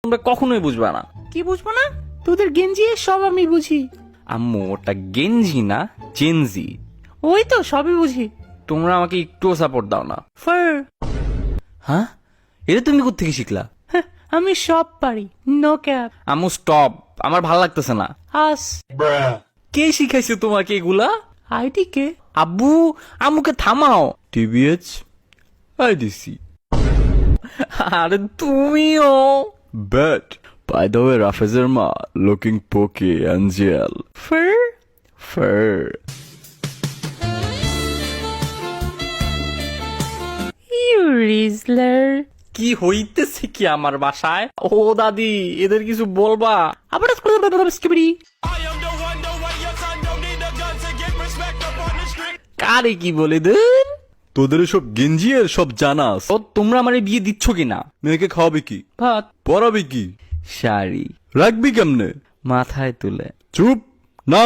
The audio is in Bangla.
তোমরা কখনোই বুঝবা না। কি বুঝবো না? তোদের গেঞ্জি সব আমি বুঝি। আম্মু ওটা গেঞ্জি না, জেনজি। ওই তো সবই বুঝি। তোমরা আমাকে একটুও সাপোর্ট দাও না। ফার। হ্যাঁ, এটা তুমি কোত্থেকে শিখলা? আমি সব পারি, নো ক্যাপ। আম্মু স্টপ, আমার ভালো লাগতেছে না। আস। কে শিখাইছে তোমাকে এগুলা? আইটি কে? আব্বু, আম্মুকে থামাও। টিবিএচ আইডিসি। আরে তুমিও। বাট বাই দ্য ওয়ে, রাফেজের মা লুকিং পোকে অ্যাঞ্জেল। ফার। ফার। ইউ রিজলার। কি হইতেছে কি আমার বাসায়? ও দাদি, এদের কিছু বলবা? আবার স্কিবিডি। কারে কি বলে দেন? তোদের সব গেঞ্জি এর সব জানাস। ও তোমরা আমারে বিয়ে দিচ্ছ কিনা? মেয়েকে খাওয়াবি কি? ভাত, পরাবি কি? শাড়ি, রাখবি কেমনে? মাথায় তুলে। চুপ না